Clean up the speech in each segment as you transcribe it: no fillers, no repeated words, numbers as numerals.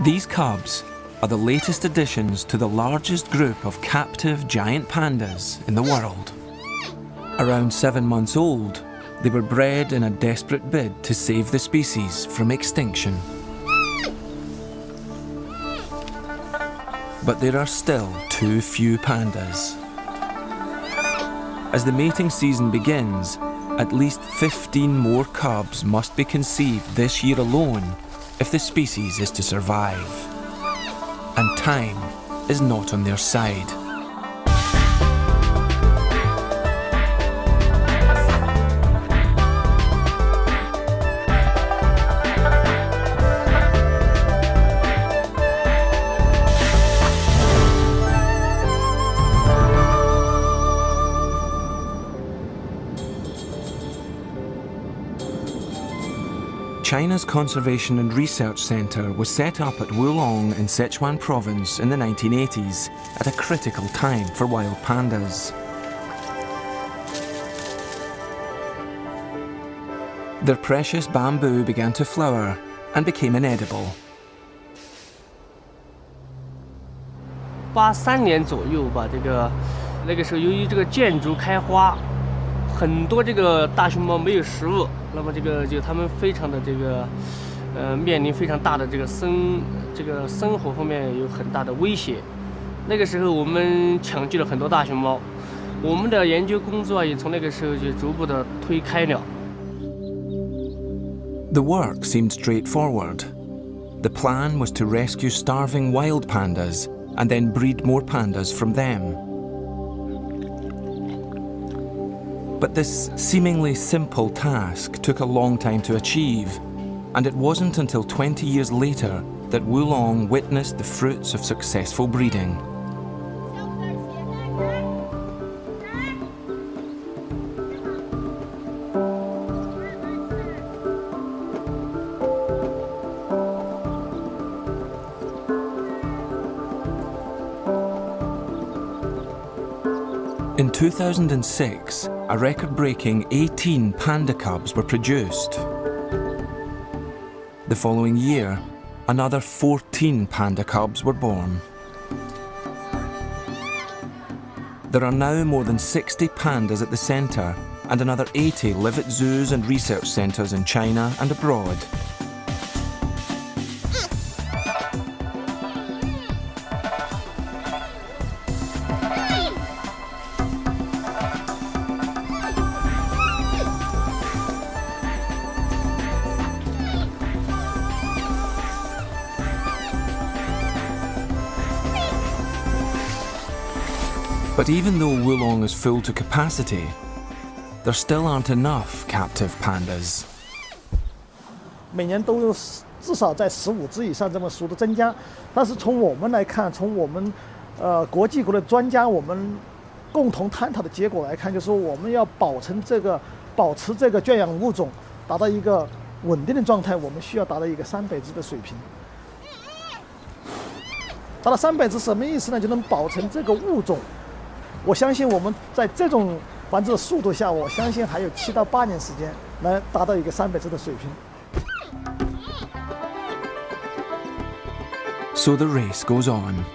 These cubs are the latest additions to the largest group of captive giant pandas in the world. Around 7 months old, they were bred in a desperate bid to save the species from extinction. But there are still too few pandas. As the mating season begins, at least 15 more cubs must be conceived this year alone if the species is to survive. And time is not on their side. China's Conservation and Research Centre was set up at Wulong in Sichuan Province in the 1980s at a critical time for wild pandas. Their precious bamboo began to flower and became inedible. 83年左右吧，那个时候由于这个建筑开花，很多这个大熊猫没有食物。 那么就他们非常的面临非常大的生活方面有很大的威胁。那个时候我们抢救了很多大熊猫，我们的研究工作也从那个时候就逐步的推开了。The work seemed straightforward. The plan was to rescue starving wild pandas and then breed more pandas from them. But this seemingly simple task took a long time to achieve, and it wasn't until 20 years later that Wulong witnessed the fruits of successful breeding. In 2006, a record-breaking 18 panda cubs were produced. The following year, another 14 panda cubs were born. There are now more than 60 pandas at the centre, and another 80 live at zoos and research centres in China and abroad. But even though Wulong is full to capacity, there still aren't enough captive pandas. 每年都有至少在15只以上这么数的增加，但是从我们来看，从我们国际国的专家我们共同探讨的结果来看，就是说我们要保持这个圈养物种达到一个稳定的状态，我们需要达到一个300只的水平。达到300只什么意思呢？就能保存这个物种。 我相信我们在这种繁殖的速度下，我相信还有7到8年时间来达到一个300只的水平。So the race goes on.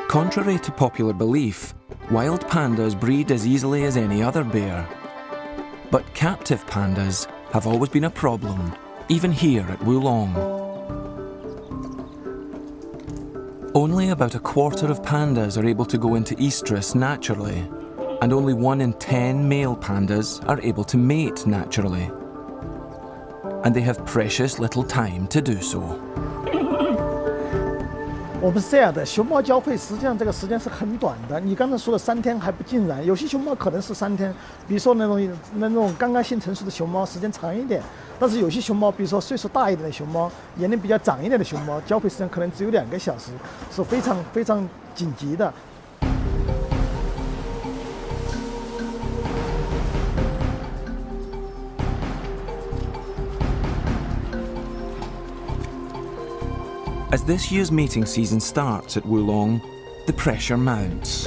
Contrary to popular belief, wild pandas breed as easily as any other bear. But captive pandas have always been a problem, even here at Wulong. Only about a quarter of pandas are able to go into estrus naturally, and only 1 in 10 male pandas are able to mate naturally. And they have precious little time to do so. 我们是这样的，熊猫交配实际上这个时间是很短的。你刚才说的3天还不尽然，有些熊猫可能是3天，比如说那种刚刚性成熟的熊猫时间长一点。但是有些熊猫，比如说岁数大一点的熊猫，年龄比较长一点的熊猫，交配时间可能只有2个小时，是非常非常紧急的。As this year's mating season starts at Wulong, the pressure mounts.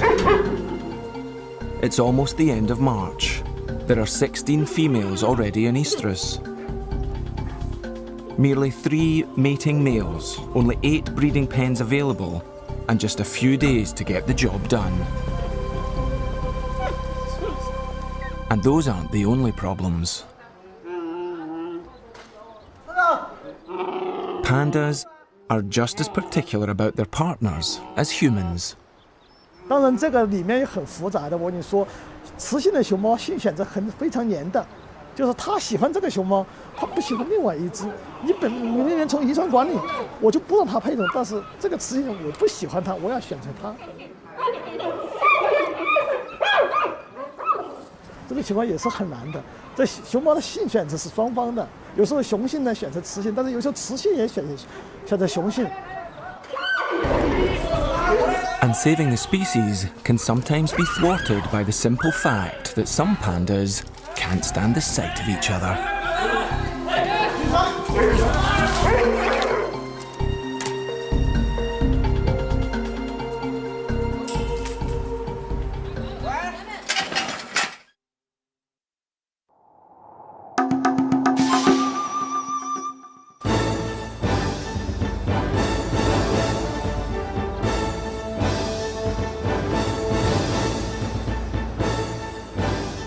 It's almost the end of March. There are 16 females already in estrus. Merely 3 mating males, only 8 breeding pens available, and just a few days to get the job done. And those aren't the only problems. Pandas are just as particular about their partners as humans. 当然，这个里面也很复杂的。我跟你说，雌性的熊猫性选择非常黏的，就是它喜欢这个熊猫，它不喜欢另外一只。你明明从遗传管理，我就不让它配种，但是这个雌性我不喜欢它，我要选择它。这个情况也是很难的。这熊猫的性选择是双方的，有时候雄性呢选择雌性，但是有时候雌性也选择雄性。And saving the species can sometimes be thwarted by the simple fact that some pandas can't stand the sight of each other.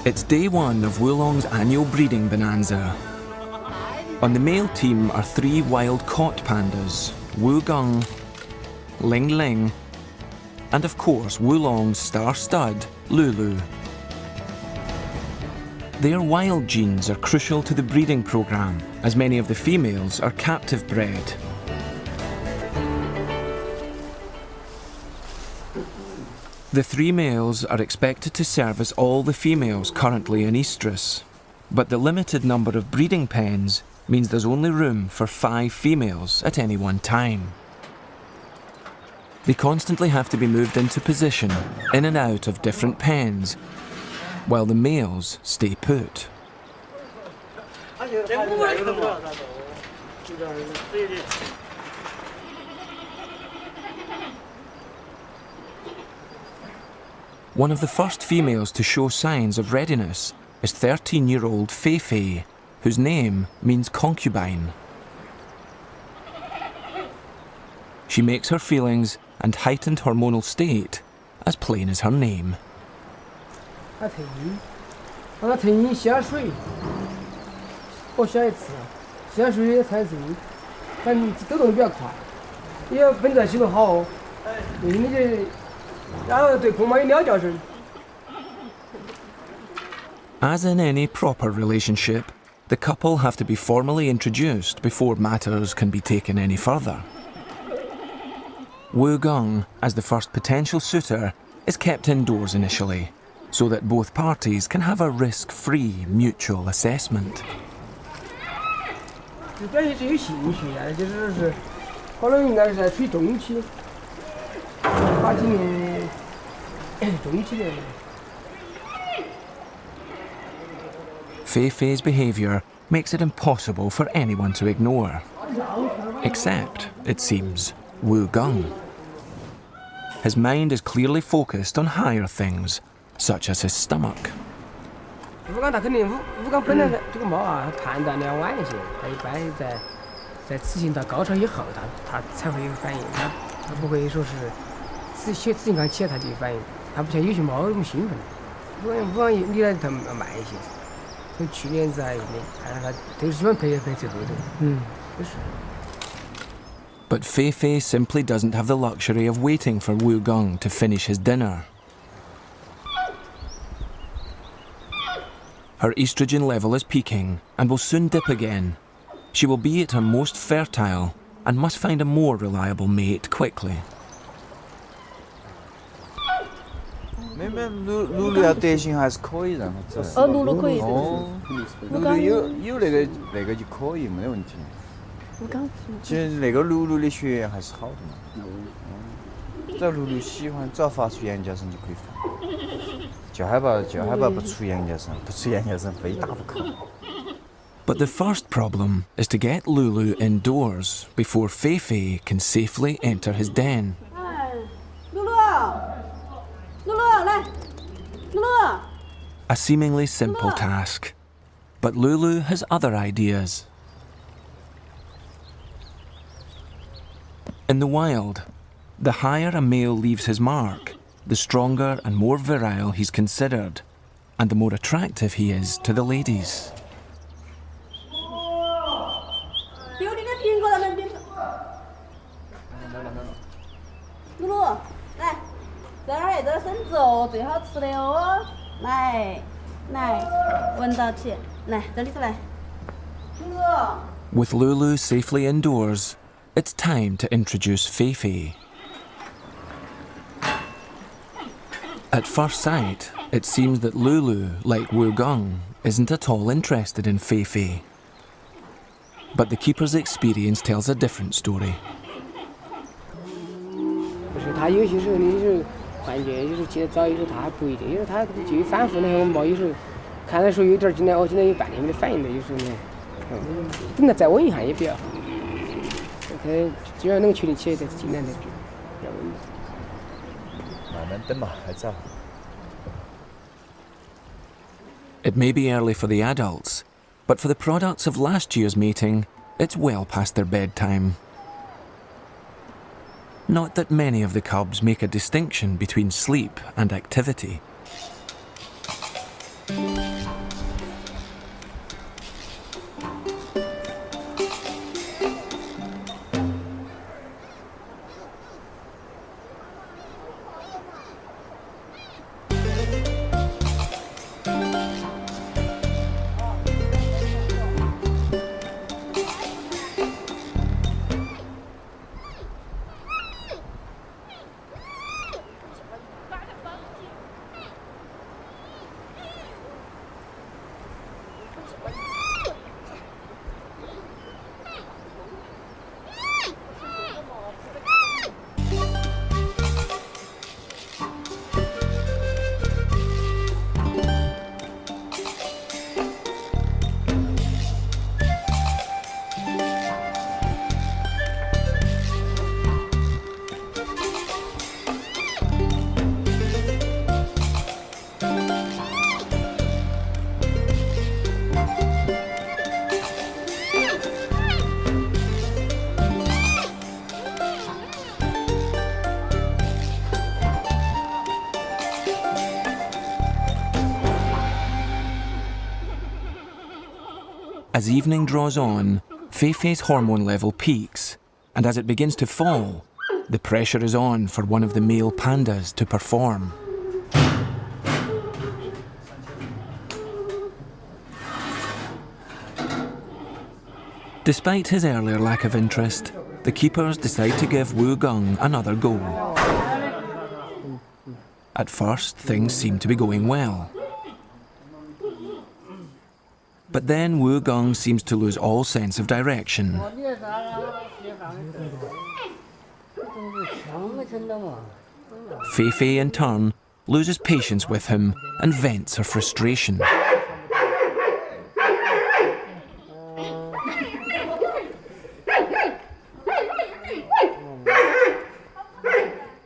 It's day 1 of Wulong's annual breeding bonanza. On the male team are 3 wild-caught pandas, Wugung, Ling Ling, and of course Wulong's star stud, Lulu. Their wild genes are crucial to the breeding program, as many of the females are captive bred. The 3 males are expected to service all the females currently in estrus, but the limited number of breeding pens means there's only room for 5 females at any one time. They constantly have to be moved into position, in and out of different pens, while the males stay put. One of the first females to show signs of readiness is 13-year-old Fei Fei, whose name means concubine. She makes her feelings and heightened hormonal state as plain as her name. 它退阴，让它退阴下水，我下一次，下水也产生，反正走动比较快，也本在洗得好，那就，然后对空猫有鸟叫声。 As in any proper relationship, the couple have to be formally introduced before matters can be taken any further. Wu Gung, as the first potential suitor, is kept indoors initially, so that both parties can have a risk-free mutual assessment. 就表现是有兴趣的，就是可能应该是在处于中期，8几年中期的。 Fei Fei's behaviour makes it impossible for anyone to ignore. Except, it seems, Wu Gung. His mind is clearly focused on higher things, such as his stomach. 吴刚他肯定，吴刚本来这个猫啊，它判断的要晚一些，它一般在雌性到高潮以后，它才会有反应，它不会说是雌性刚起来它就有反应，它不像有些猫那么兴奋。吴刚你来它慢一些。 从去年在那看到他都是喜欢陪最后头，就是。But Fei Fei simply doesn't have the luxury of waiting for Wu Gung to finish his dinner. Her estrogen level is peaking and will soon dip again. She will be at her most fertile and must find a more reliable mate quickly. 妹妹，露露要德行还是可以让她走。露露可以。哦，露露有那个就可以，没得问题。其实那个露露的血缘还是好的嘛。只要露露喜欢，只要发出羊叫声就可以放。就害怕不出羊叫声，不出羊叫声非打不可。 But the first problem is to get Lulu indoors before Fei Fei can safely enter his den. 露露，来，露露。 A seemingly simple task, but Lulu has other ideas. In the wild, the higher a male leaves his mark, the stronger and more virile he's considered, and the more attractive he is to the ladies. 丢你的苹果，咱们别。露露，来，这儿这生子哦，最好吃的哦。来，闻到起，来这里头来。露露。 With Lulu safely indoors, it's time to introduce Feifei. At first sight, it seems that Lulu, like Wu Gong, isn't at all interested in Feifei. But the keeper's experience tells a different story. 不是，他有些时候你就是幻觉，有时候起得早，有时候他还不一定，有时候他就反复的嘛，有时候看的时候有点儿，今天有半天没得反应的，有时候呢，等他再稳一下也比较好。看只要能确定起来，再尽量的比较稳。慢慢等嘛，还早。 It may be early for the adults, but for the products of last year's mating, it's well past their bedtime. Not that many of the cubs make a distinction between sleep and activity. As evening draws on, Feifei's hormone level peaks, and as it begins to fall, the pressure is on for one of the male pandas to perform. Despite his earlier lack of interest, the keepers decide to give Wu Gong another go. At first, things seem to be going well. But then Wu Gong seems to lose all sense of direction. Feifei, in turn, loses patience with him and vents her frustration.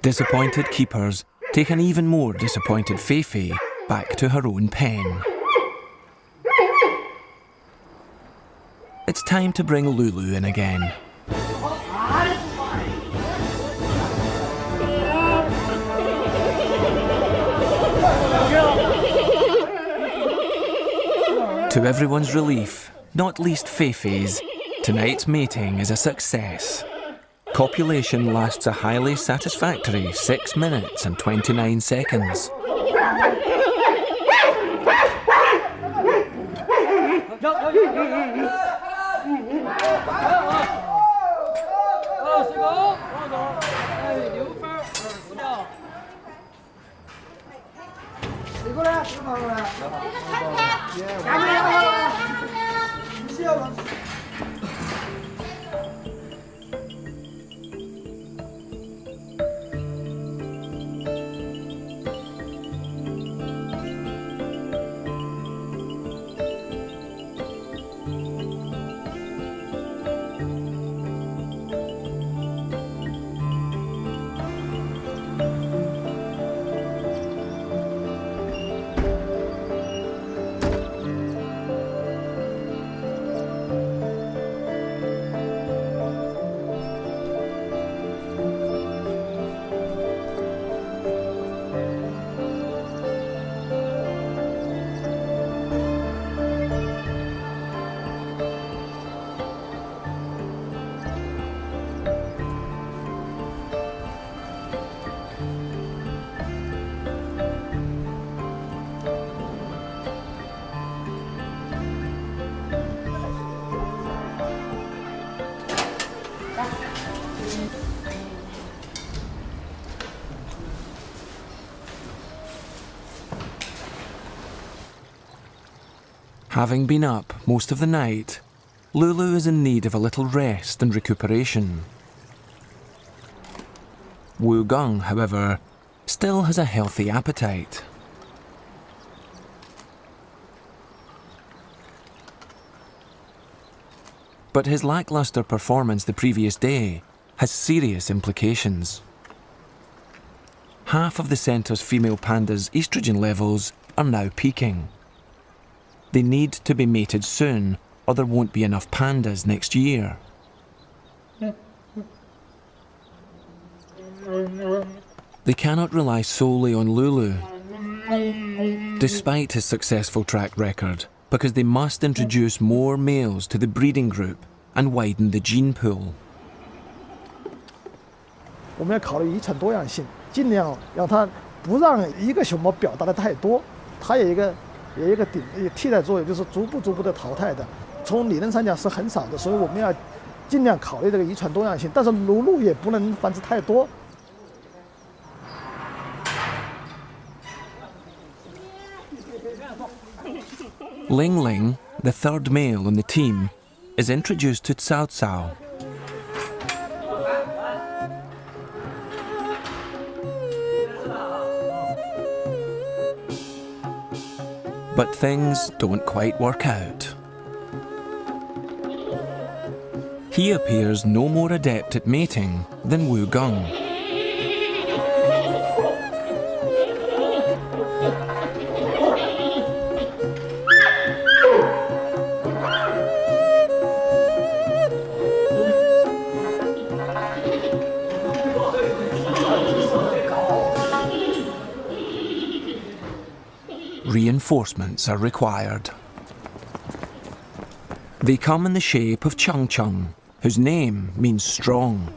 Disappointed keepers take an even more disappointed Feifei back to her own pen. It's time to bring Lulu in again. To everyone's relief, not least Feifei's, tonight's mating is a success. Copulation lasts a highly satisfactory 6 minutes and 29 seconds. Having been up most of the night, Lulu is in need of a little rest and recuperation. Wu Gung, however, still has a healthy appetite. But his lackluster performance the previous day has serious implications. Half of the centre's female pandas' estrogen levels are now peaking. They need to be mated soon, or there won't be enough pandas next year. They cannot rely solely on Lulu, despite his successful track record, because they must introduce more males to the breeding group and widen the gene pool. 我们要考虑遗传多样性，尽量让它不让一个熊猫表达的太多，它有一个替代作用，就是逐步的淘汰的。从理论上讲是很少的，所以我们要尽量考虑这个遗传多样性，但是乳鹿也不能繁殖太多。 Ling Ling, the third male on the team, is introduced to Cao Cao. But things don't quite work out. He appears no more adept at mating than Wu Gung. Reinforcements are required. They come in the shape of Chung Chung, whose name means strong.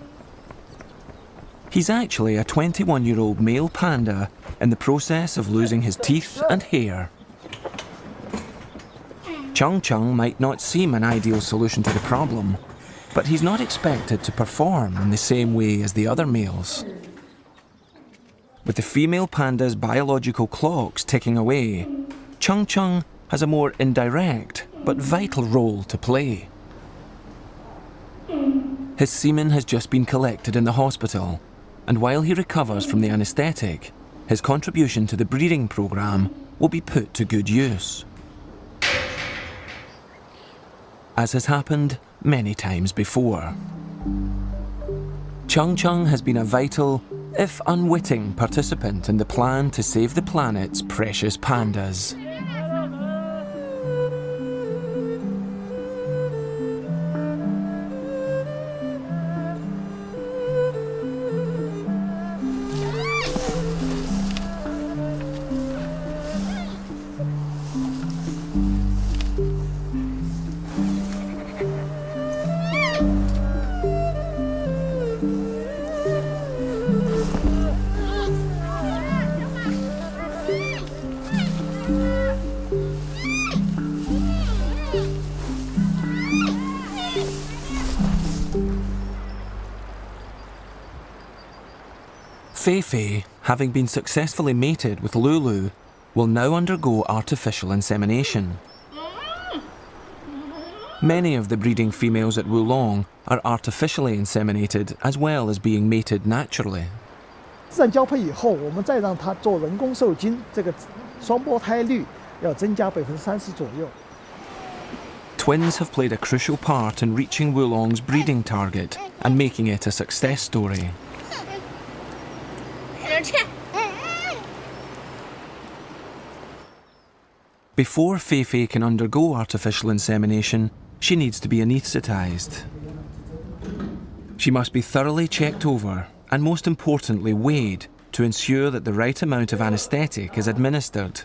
He's actually a 21-year-old male panda in the process of losing his teeth and hair. Chung Chung might not seem an ideal solution to the problem, but he's not expected to perform in the same way as the other males. With the female panda's biological clocks ticking away, Chung Chung has a more indirect but vital role to play. His semen has just been collected in the hospital, and while he recovers from the anaesthetic, his contribution to the breeding programme will be put to good use. As has happened many times before. Chung Chung has been a vital, if unwitting, participant in the plan to save the planet's precious pandas. Fei Fei, having been successfully mated with Lulu, will now undergo artificial insemination. Many of the breeding females at Wulong are artificially inseminated as well as being mated naturally. 自然交配以后，我们再让它做人工受精，这个双胞胎率要增加30%左右。 Twins have played a crucial part in reaching Wulong's breeding target and making it a success story. Before Fei Fei can undergo artificial insemination, she needs to be anaesthetised. She must be thoroughly checked over and, most importantly, weighed to ensure that the right amount of anaesthetic is administered.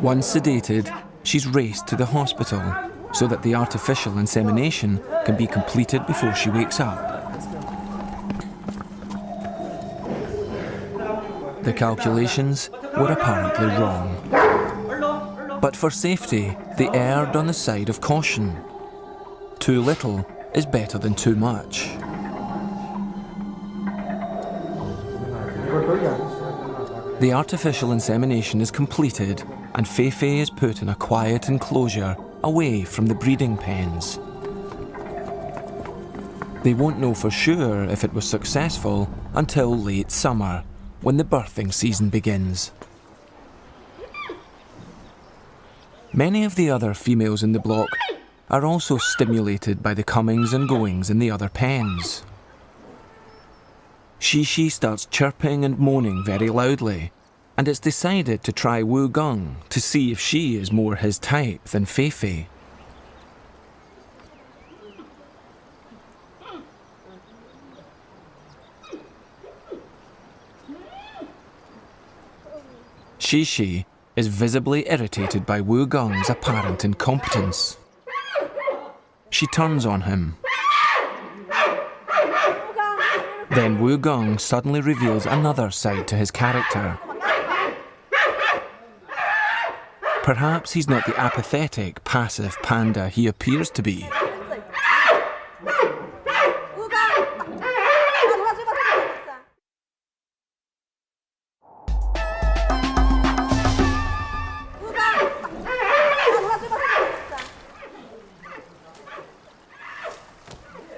Once sedated, she's raced to the hospital, so that the artificial insemination can be completed before she wakes up. The calculations were apparently wrong. But for safety, they erred on the side of caution. Too little is better than too much. The artificial insemination is completed and Feifei is put in a quiet enclosure away from the breeding pens. They won't know for sure if it was successful until late summer, when the birthing season begins. Many of the other females in the block are also stimulated by the comings and goings in the other pens. Shishi starts chirping and moaning very loudly, and it's decided to try Wu Gong to see if she is more his type than Feifei. Shishi is visibly irritated by Wu Gong's apparent incompetence. She turns on him. Then Wu Gong suddenly reveals another side to his character. Perhaps he's not the apathetic, passive panda he appears to be.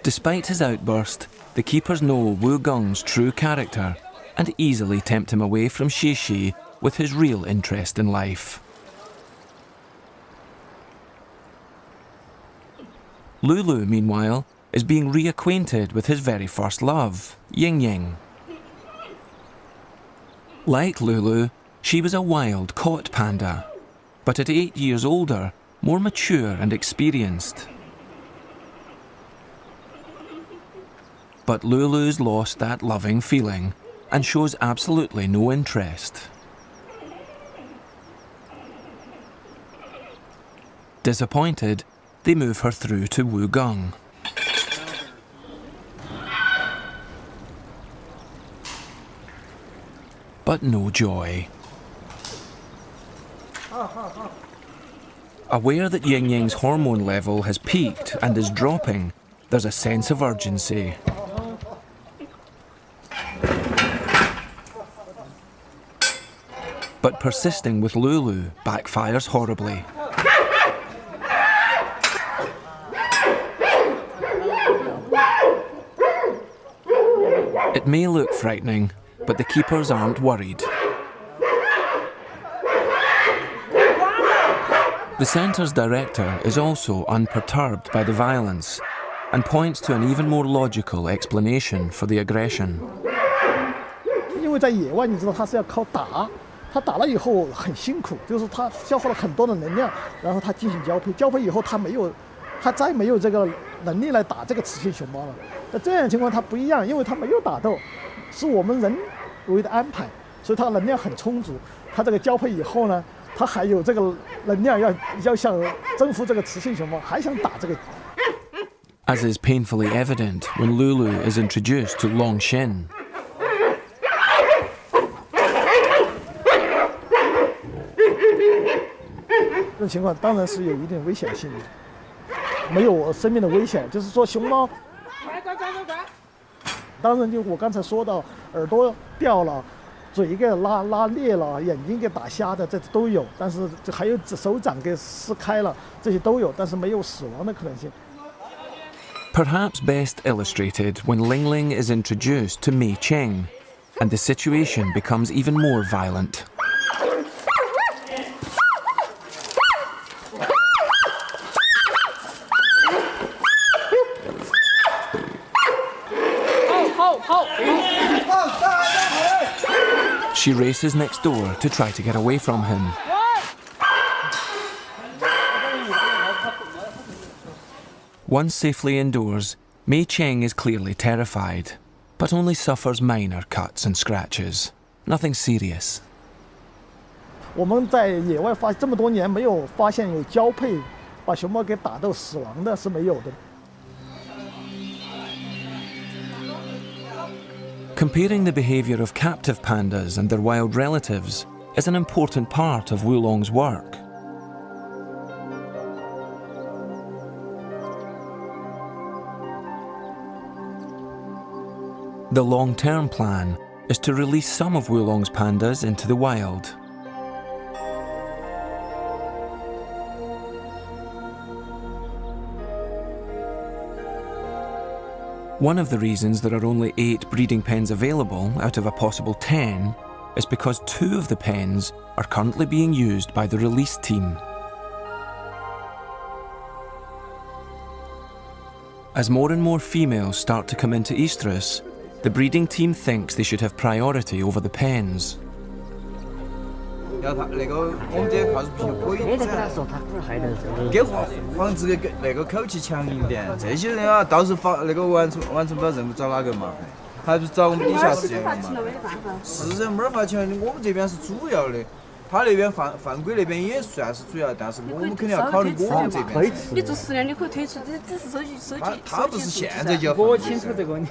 Despite his outburst, the keepers know Wu Gong's true character and easily tempt him away from Shishi with his real interest in life. Lulu, meanwhile, is being reacquainted with his very first love, Ying Ying. Like Lulu, she was a wild caught panda, but at 8 years older, more mature and experienced. But Lulu's lost that loving feeling and shows absolutely no interest. Disappointed, they move her through to Wu Gong. But no joy. Aware that Ying Ying's hormone level has peaked and is dropping, there's a sense of urgency. But persisting with Lulu backfires horribly. It may look frightening, but the keepers aren't worried. The centre's director is also unperturbed by the violence and points to an even more logical explanation for the aggression. 因为在野外，你知道它是要靠打，它打了以后很辛苦，就是它消耗了很多的能量，然后它进行交配，交配以后它再没有这个能力来打这个雌性熊猫了。那这样的情况它不一样，因为它没有打斗，是我们人为的安排，所以它能量很充足。它这个交配以后呢，它还有这个能量要想征服这个雌性熊猫，还想打这个。As is painfully evident when Lulu is introduced to Long Shin. 这种情况当然是有一定危险性的，没有生命的危险，就是说熊猫，当然就我刚才说到，耳朵掉了，嘴给拉裂了，眼睛给打瞎的，这都有，但是还有手掌给撕开了，这些都有，但是没有死亡的可能性。 Perhaps best illustrated when Ling Ling is introduced to Mei Cheng, and the situation becomes even more violent. She races next door to try to get away from him. Once safely indoors, Mei Cheng is clearly terrified, but only suffers minor cuts and scratches. Nothing serious. 我们在野外这么多年没有发现有交配把熊猫给打斗死亡的是没有的。Comparing the behaviour of captive pandas and their wild relatives is an important part of Wulong's work. The long-term plan is to release some of Wulong's pandas into the wild. One of the reasons there are only 8 breeding pens available out of a possible 10 is because 2 of the pens are currently being used by the release team. As more and more females start to come into estrus, the breeding team thinks they should have priority over the pens. 要他那个我们这个靠是皮可以没得跟他说，他可能害得这给防止那个口气强硬点。这些人啊，到时候那个完成不了任务找哪个麻烦？还不是找我们底下饲养员嘛？是人没法请，我们这边是主要的，他那边犯规那边也算是主要，但是我们肯定要考虑我们这边。你做食粮你可以退出，这只是收集。他不是现在就要我清楚这个你。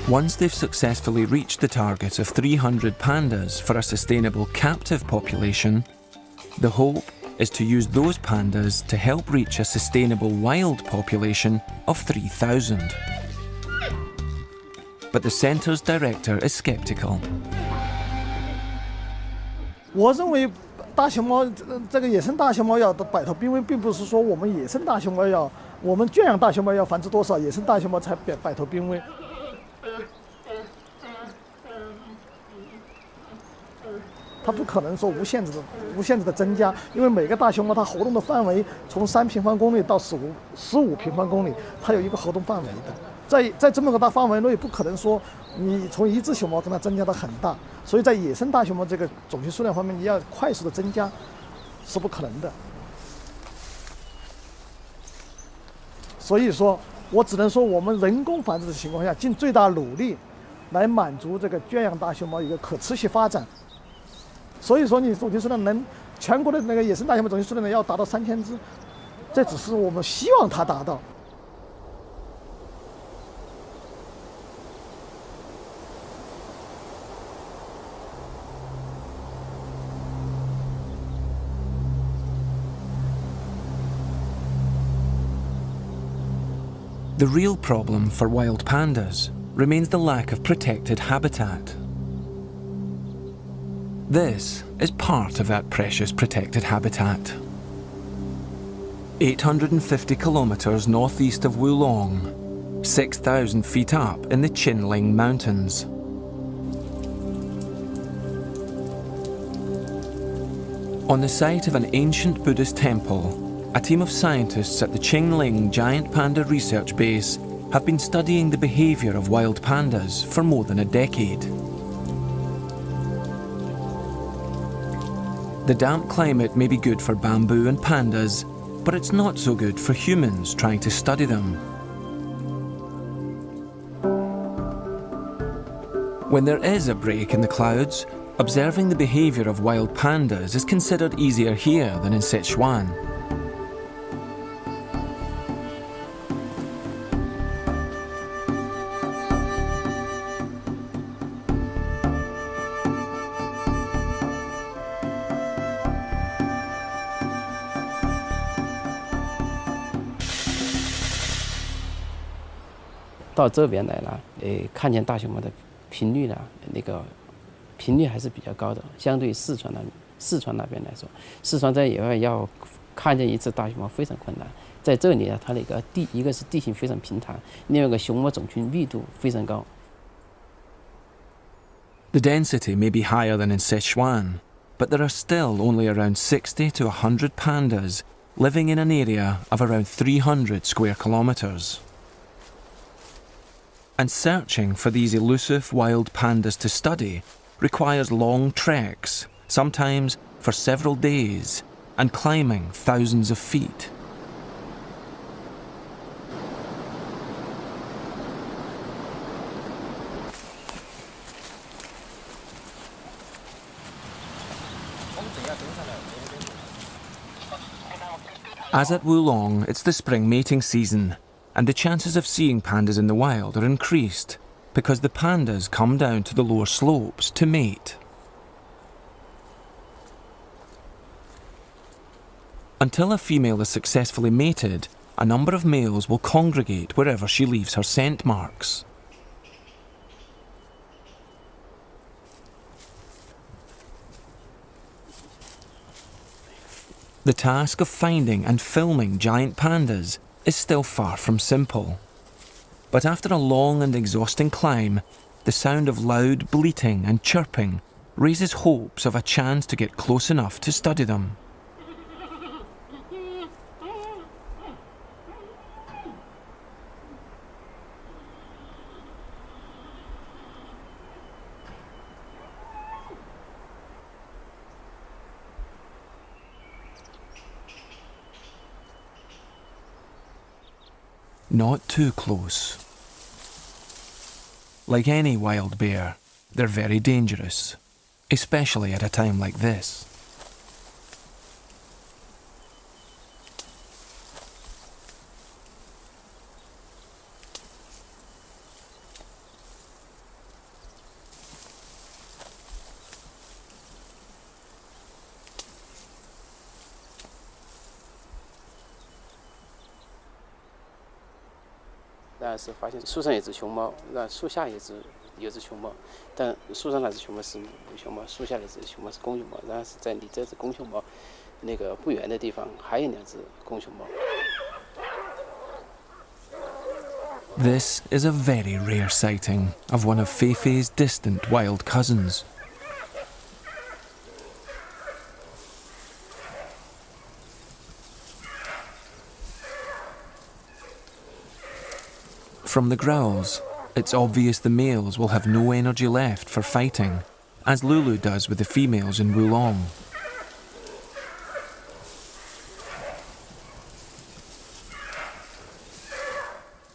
Once they've successfully reached the target of 300 pandas for a sustainable captive population, the hope is to use those pandas to help reach a sustainable wild population of 3,000. But the centre's director is sceptical. 我认为大熊猫这个野生大熊猫要摆脱濒危，并不是说我们野生大熊猫要，我们圈养大熊猫要繁殖多少，野生大熊猫才摆脱濒危。它不可能说无限制的增加，因为每个大熊猫它活动的范围从3平方公里到15平方公里，它有一个活动范围的。在这么个大范围内，不可能说你从一只熊猫跟它增加到很大，所以在野生大熊猫这个种群数量方面，你要快速的增加是不可能的。所以说，我只能说我们人工繁殖的情况下，尽最大努力来满足这个圈养大熊猫一个可持续发展。所以说，你种群数量能全国的那个野生大熊猫种群数量要达到3000只，这只是我们希望它达到。The real problem for wild pandas remains the lack of protected habitat. This is part of that precious protected habitat. 850 kilometres northeast of Wulong, 6,000 feet up in the Qinling Mountains. On the site of an ancient Buddhist temple, a team of scientists at the Qinling Giant Panda Research Base have been studying the behaviour of wild pandas for more than a decade. The damp climate may be good for bamboo and pandas, but it's not so good for humans trying to study them. When there is a break in the clouds, observing the behaviour of wild pandas is considered easier here than in Sichuan. "到这边来了，看见大熊猫的频率呢，那个频率还是比较高的，相对于四川那边来说，四川在野外要看见一只大熊猫非常困难。在这里啊，它那个一个是地形非常平坦，另外一个熊猫种群密度非常高。The density may be higher than in Sichuan, but there are still only around 60 to 100 pandas living in an area of around 300 square kilometres. And searching for these elusive wild pandas to study requires long treks, sometimes for several days and climbing thousands of feet. As at Wulong, it's the spring mating season, and the chances of seeing pandas in the wild are increased because the pandas come down to the lower slopes to mate. Until a female is successfully mated, a number of males will congregate wherever she leaves her scent marks. The task of finding and filming giant pandas is still far from simple. But after a long and exhausting climb, the sound of loud bleating and chirping raises hopes of a chance to get close enough to study them. Not too close. Like any wild bear, they're very dangerous, especially at a time like this.但是发现树上有只熊猫，那树下有只熊猫，但树上那只熊猫是母熊猫，树下那只熊猫是公熊猫，然后是在离这只公熊猫那个不远的地方还有2只公熊猫。This is a very rare sighting of one of Feifei's distant wild cousins. From the growls, it's obvious the males will have no energy left for fighting, as Lulu does with the females in Wulong.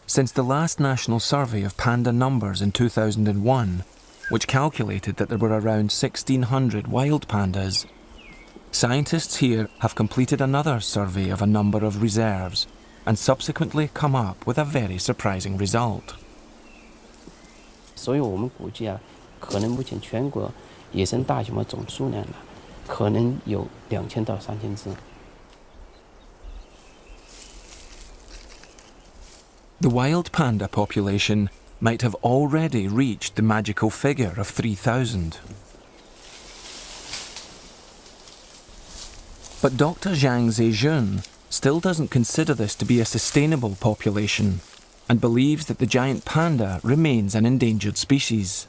Since the last national survey of panda numbers in 2001, which calculated that there were around 1,600 wild pandas, scientists here have completed another survey of a number of reserves and subsequently come up with a very surprising result. 所以我们估计啊，可能目前全国野生大熊猫总数量呢，可能有2000到3000只。The wild panda population might have already reached the magical figure of 3,000. But Dr. Zhang Zheijun still doesn't consider this to be a sustainable population and believes that the giant panda remains an endangered species.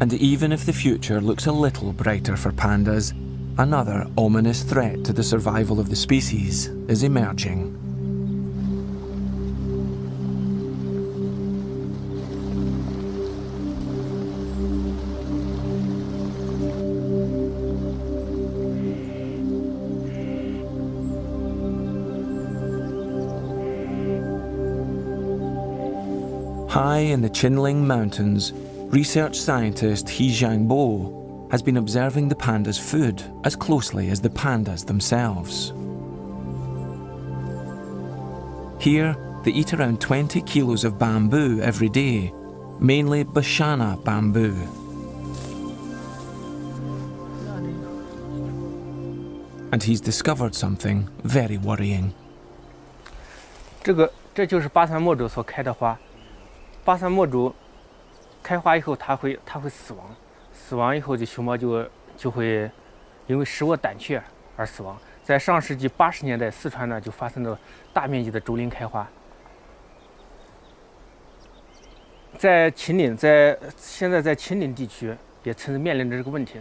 And even if the future looks a little brighter for pandas, another ominous threat to the survival of the species is emerging. High in the Qinling Mountains, research scientist He Jiangbo has been observing the pandas' food as closely as the pandas themselves. Here, they eat around 20 kilos of bamboo every day, mainly Bashana bamboo. And he's discovered something very worrying. 这就是巴山墨竹所开的花。巴山墨竹开花以后，它会死亡，死亡以后，这熊猫就会因为食物胆怯而死亡。在上世纪80年代，四川呢就发生了大面积的竹林开花。在秦岭，现在在秦岭地区也曾面临着这个问题。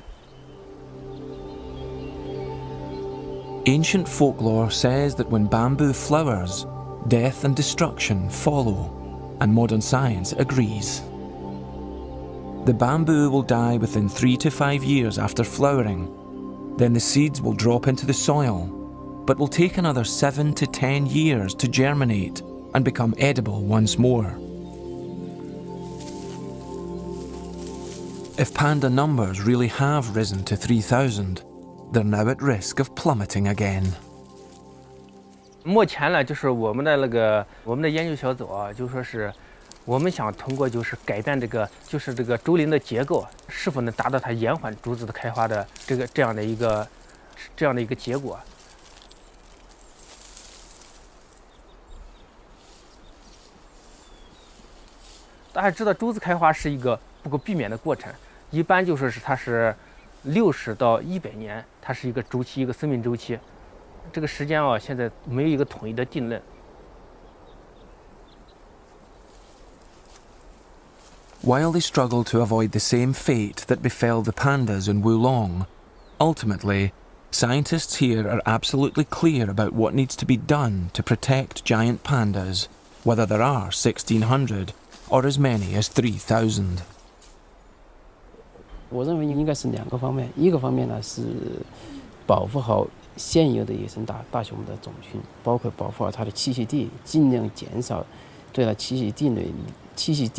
Ancient folklore says that when bamboo flowers, death and destruction follow, and modern science agrees. The bamboo will die within 3 to 5 years after flowering. Then the seeds will drop into the soil, but will take another 7 to 10 years to germinate and become edible once more. If panda numbers really have risen to 3,000, they're now at risk of plummeting again. 目前呢，就是我们的研究小组啊，就说是我们想通过就是改变这个竹林的结构，是否能达到它延缓竹子的开花的这样的一个结果。大家知道竹子开花是一个不可避免的过程，一般就说是它是60到100年，它是一个周期，一个生命周期。这个时间啊，现在没有一个统一的定论。 While they struggle to avoid the same fate that befell the pandas in Wulong, ultimately, scientists here are absolutely clear about what needs to be done to protect giant pandas, whether there are 1,600 or as many as 3,000. 我认为应该是2个方面，一个方面呢是保护好现有的野生大熊猫的种群，包括保护好它的栖息地，尽量减少对它栖息地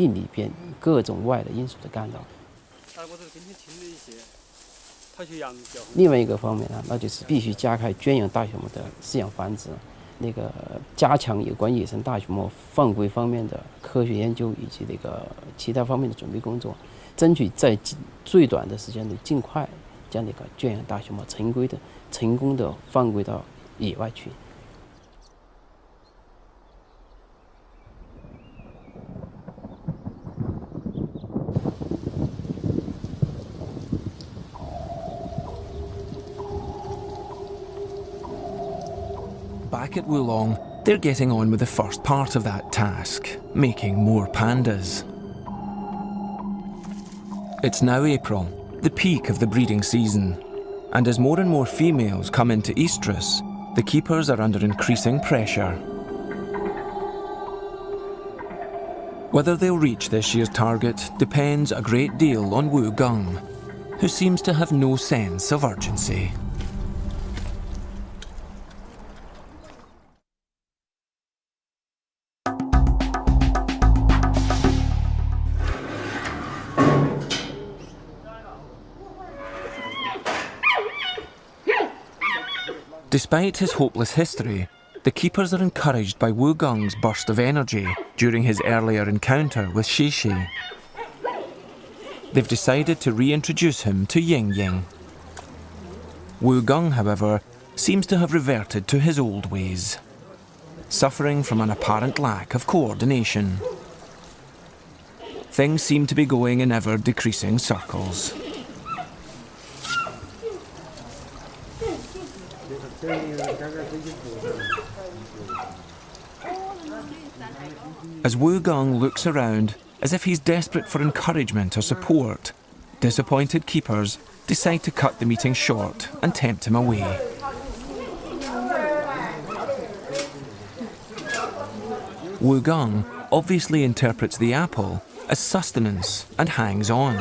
里边各种外的因素的干扰。另外一个方面呢，那就是必须加快圈养大熊猫的饲养繁殖，加强有关野生大熊猫放归方面的科学研究以及其他方面的准备工作，争取在最短的时间内尽快将圈养大熊猫成功的放归到野外去。 Back at Wulong, they're getting on with the first part of that task, making more pandas. It's now April, the peak of the breeding season, and as more and more females come into estrus, the keepers are under increasing pressure. Whether they'll reach this year's target depends a great deal on Wu Gung, who seems to have no sense of urgency. Despite his hopeless history, the keepers are encouraged by Wu Gung's burst of energy during his earlier encounter with Shishi. They've decided to reintroduce him to Ying Ying. Wu Gung, however, seems to have reverted to his old ways, suffering from an apparent lack of coordination. Things seem to be going in ever-decreasing circles. As Wu Gung looks around as if he's desperate for encouragement or support, disappointed keepers decide to cut the meeting short and tempt him away. Wu Gung obviously interprets the apple as sustenance and hangs on,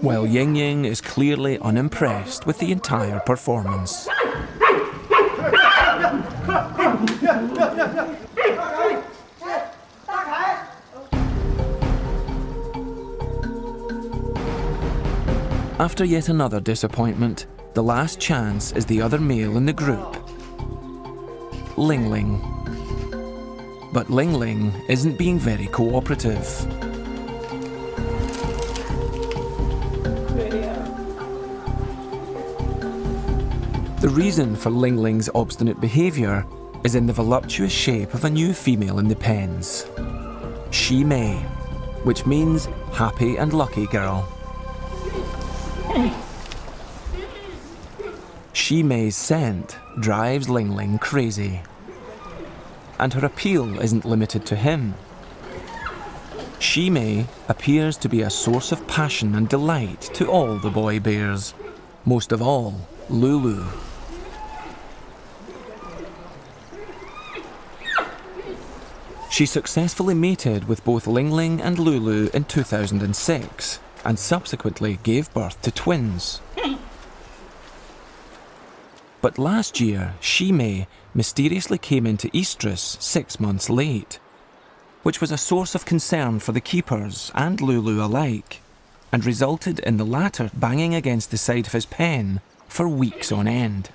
while Ying Ying is clearly unimpressed with the entire performance. After yet another disappointment, the last chance is the other male in the group, Ling Ling. But Ling Ling isn't being very cooperative. The reason for Ling Ling's obstinate behaviour is in the voluptuous shape of a new female in the pens, Shi Mei, which means happy and lucky girl. Shi Mei's scent drives Ling Ling crazy, and her appeal isn't limited to him. Shi Mei appears to be a source of passion and delight to all the boy bears, most of all Lulu. She successfully mated with both Ling Ling and Lulu in 2006 and subsequently gave birth to twins. But last year, Shimei mysteriously came into estrus 6 months late, which was a source of concern for the keepers and Lulu alike, and resulted in the latter banging against the side of his pen for weeks on end.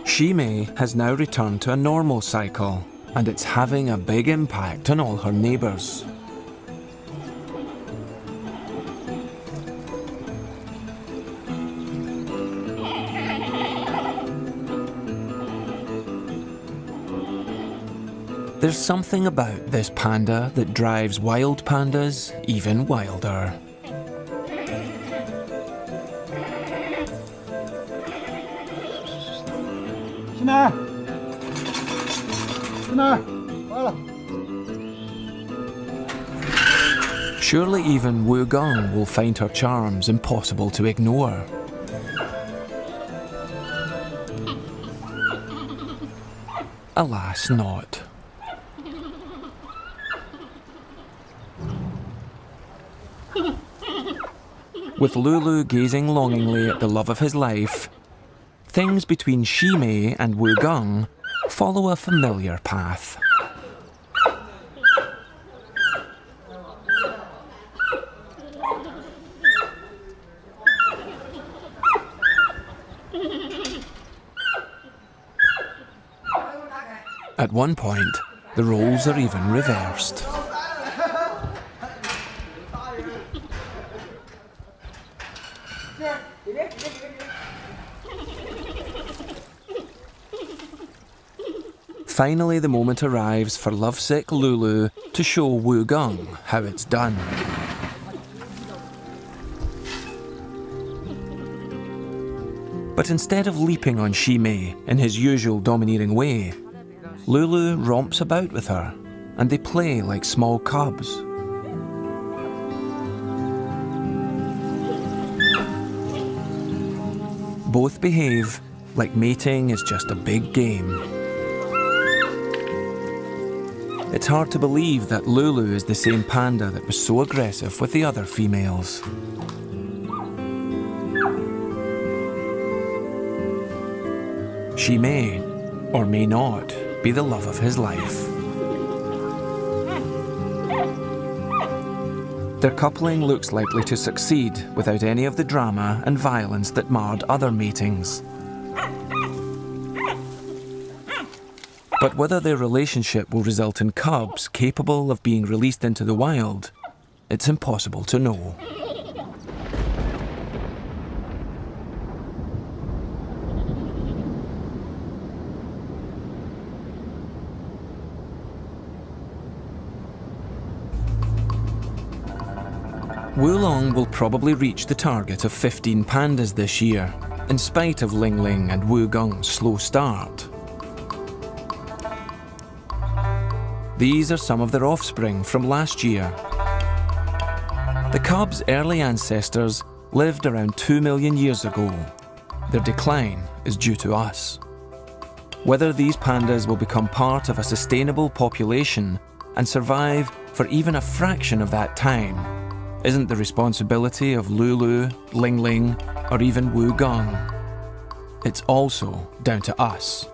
Shimei has now returned to a normal cycle, and it's having a big impact on all her neighbours. There's something about this panda that drives wild pandas even wilder. Surely even Wu Gong will find her charms impossible to ignore. Alas, not. With Lulu gazing longingly at the love of his life, things between Shimei and Wu Gong follow a familiar path. At one point, the roles are even reversed. Finally, the moment arrives for lovesick Lulu to show Wu Gong how it's done. But instead of leaping on Shimei in his usual domineering way, Lulu romps about with her, and they play like small cubs. Both behave like mating is just a big game. It's hard to believe that Lulu is the same panda that was so aggressive with the other females. She may, or may not, be the love of his life. Their coupling looks likely to succeed without any of the drama and violence that marred other matings. But whether their relationship will result in cubs capable of being released into the wild, it's impossible to know. Wulong will probably reach the target of 15 pandas this year, in spite of Ling Ling and Wu Gong's slow start. These are some of their offspring from last year. The cubs' early ancestors lived around 2 million years ago. Their decline is due to us. Whether these pandas will become part of a sustainable population and survive for even a fraction of that time isn't the responsibility of Lulu, Ling Ling, or even Wu Gong. It's also down to us.